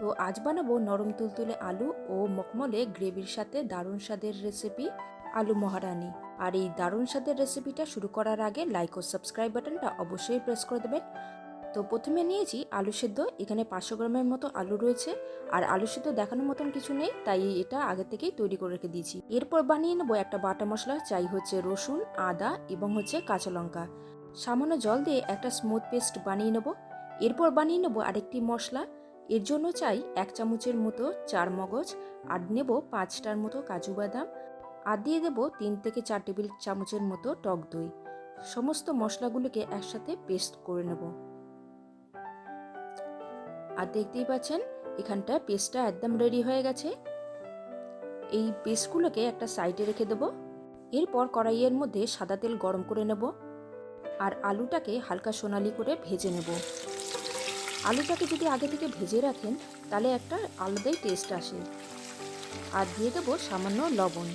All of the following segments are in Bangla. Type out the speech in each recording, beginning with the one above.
তো আজ বানাবো নরম তুলতুলে আলু ও মখমলে গ্রেভির সাথে দারুণ স্বাদের রেসিপি আলু মহারানি। আর এই দারুণ স্বাদের রেসিপিটা শুরু করার আগে লাইক ও সাবস্ক্রাইব বাটনটা অবশ্যই প্রেস করে দেবেন। তো প্রথমে নিয়েছি আলু সেদ্ধ, এখানে 500 গ্রামের মতো আলু রয়েছে। আর আলু সেদ্ধ দেখানোর মতন কিছু নেই, তাই এটা আগে থেকেই তৈরি করে রেখে দিয়েছি। এরপর বানিয়ে নেবো একটা বাটা মশলা, চাই হচ্ছে রসুন, আদা এবং হচ্ছে কাঁচা লঙ্কা। সামান্য জল দিয়ে একটা স্মুথ পেস্ট বানিয়ে নেবো। এরপর বানিয়ে নেবো আরেকটি মশলা, এর জন্য চাই 1 চামচের মতো চার মগজ, আর নেব 5টার মতো কাজু বাদাম, আর দিয়ে দেবো 3 থেকে 4 টেবিল চামচের মতো টক দই। সমস্ত মশলাগুলোকে একসাথে পেস্ট করে নেব। আর দেখতেই পাচ্ছেন এখানটা পেস্টটা একদম রেডি হয়ে গেছে। এই পেস্টগুলোকে একটা সাইডে রেখে দেবো। এরপর কড়াইয়ের মধ্যে সাদা তেল গরম করে নেব, আর আলুটাকে হালকা সোনালি করে ভেজে নেব। আলুটাকে যদি আগে থেকে ভেজে রাখেন তাহলে একটা আলাদাই টেস্ট আসে। আর দিয়ে দেবো সামান্য লবণ।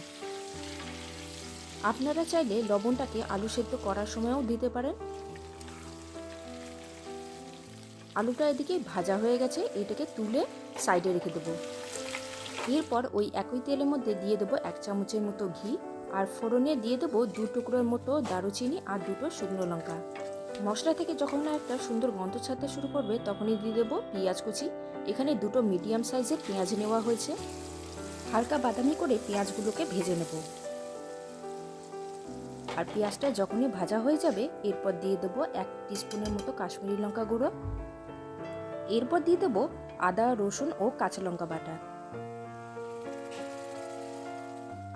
আপনারা চাইলে লবণটাকে আলু সেদ্ধ করার সময়ও দিতে পারেন। আলুটা এদিকে ভাজা হয়ে গেছে, এটাকে তুলে সাইডে রেখে দেবো। এরপর ওই একই তেলের মধ্যে দিয়ে দেবো 1 চামচের মতো ঘি, আর ফোড়নে দিয়ে দেবো 2 টুকরোর মতো দারুচিনি আর 2টো শুকনো লঙ্কা। মশলা থেকে যখন একটা সুন্দর গন্ধ ছাড়তে শুরু করবে তখনই দিয়ে দেবো পেঁয়াজ কুচি। এখানে 2টো মিডিয়াম সাইজের পেঁয়াজ নেওয়া হয়েছে। হালকা বাদামি করে পেঁয়াজগুলোকে ভেজে নেব। আর পেঁয়াজটা যখনই ভাজা হয়ে যাবে এরপর দিয়ে দেবো 1 টিস্পুনের মতো কাশ্মীরি লঙ্কা গুঁড়ো। এরপর দিয়ে দেবো আদা, রসুন ও কাঁচা লঙ্কা বাটা।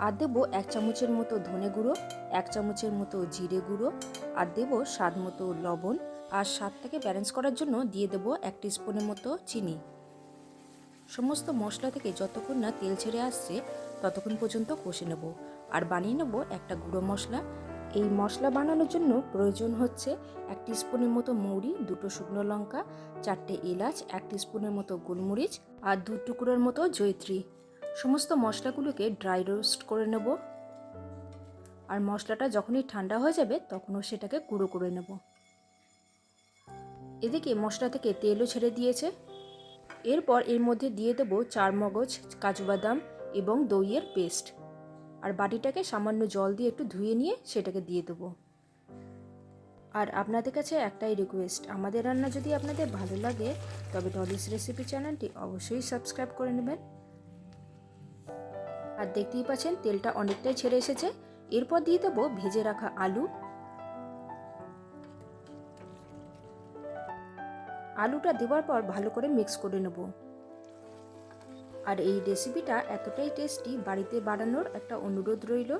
আর দেবো 1 চামচের মতো ধনে গুঁড়ো, 1 চামচের মতো জিরে গুঁড়ো, আর দেবো স্বাদ মতো লবণ। আর স্বাদটাকে ব্যালেন্স করার জন্য দিয়ে দেবো 1 টিস্পুনের মতো চিনি। সমস্ত মশলা থেকে যতক্ষণ না তেল ছেড়ে আসছে ততক্ষণ পর্যন্ত কষে নেব। আর বানিয়ে নেব একটা গুঁড়ো মশলা। এই মশলা বানানোর জন্য প্রয়োজন হচ্ছে 1 টিস্পুনের মতো মৌরি, 2টো শুকনো লঙ্কা, 4টে এলাচ, 1 টিস্পুনের মতো গোলমরিচ, আর 2 টুকরোর মতো জয়িত্রী। সমস্ত মশলাগুলোকে ড্রাই রোস্ট করে নেব। আর মশলাটা যখনই ঠান্ডা হয়ে যাবে তখনও সেটাকে গুঁড়ো করে নেব। এদিকে মশলা থেকে তেলও ছেড়ে দিয়েছে। এরপর এর মধ্যে দিয়ে দেবো 4 মগজ, কাজু বাদাম এবং দইয়ের পেস্ট। আর বাটিটাকে সামান্য জল দিয়ে একটু ধুয়ে নিয়ে সেটাকে দিয়ে দেবো। আর আপনাদের কাছে একটাই রিকোয়েস্ট, আমাদের রান্না যদি আপনাদের ভালো লাগে তবে ডলিস রেসিপি চ্যানেলটি অবশ্যই সাবস্ক্রাইব করে নেবেন। আর দেখতেই পাচ্ছেন তেলটা অনেকটাই ছেড়ে এসেছে। এরপর দিয়ে দেবো ভেজে রাখা আলু। আলুটা দেওয়ার পর ভালো করে মিক্স করে নেব। আর এই রেসিপিটা এতটাই টেস্টি, বাড়িতে বানানোর একটা অনুরোধ রইল।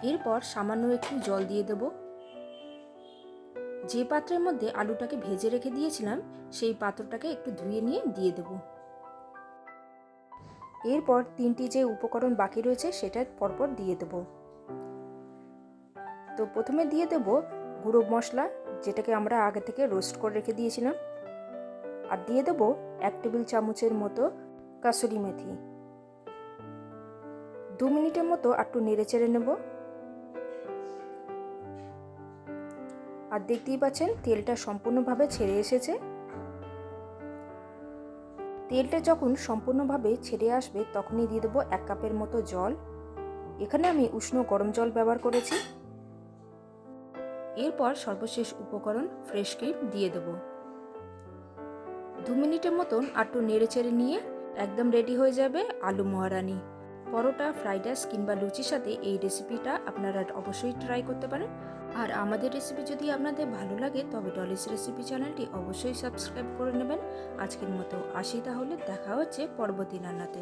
এরপর সামান্য একটু জল দিয়ে দেব। যে পাত্রের মধ্যে আলুটাকে ভেজে রেখে দিয়েছিলাম সেই পাত্রটাকে একটু ধুয়ে নিয়ে দিয়ে দেব। এরপর 3টি যে উপকরণ বাকি রয়েছে সেটা পরপর দিয়ে দেব। তো প্রথমে দিয়ে দেব গুঁড়ো মশলা, যেটাকে আমরা আগে থেকে রোস্ট করে রেখে দিয়েছিলাম। আর দিয়ে দেব 1 টেবিল চামচের মতো কাসুরি মেথি। 2 মিনিটের মতো একটু নেড়ে চেড়ে নেব। আর দেখতেই পাচ্ছেন তেলটা সম্পূর্ণভাবে ছেড়ে এসেছে। তেলটা যখন সম্পূর্ণভাবে ছেড়ে আসবে তখনই দিয়ে দেবো 1 কাপের মতো জল। এখানে আমি উষ্ণ গরম জল ব্যবহার করেছি। এরপর সর্বশেষ উপকরণ ফ্রেশ ক্রিম দিয়ে দেব। 2 মিনিটের মতন একটু নেড়ে চেড়ে নিয়ে একদম রেডি হয়ে যাবে আলু মহারানি। পরোটা, ফ্রাইড রাইস কিংবা লুচির সাথে এই রেসিপিটা আপনারা অবশ্যই ট্রাই করতে পারেন। আর আমাদের রেসিপি যদি আপনাদের ভালো লাগে তবে ডলিস রেসিপি চ্যানেলটি অবশ্যই সাবস্ক্রাইব করে নেবেন। আজকের মতো আসি, তাহলে দেখা হচ্ছে পরবর্তী রান্নাতে।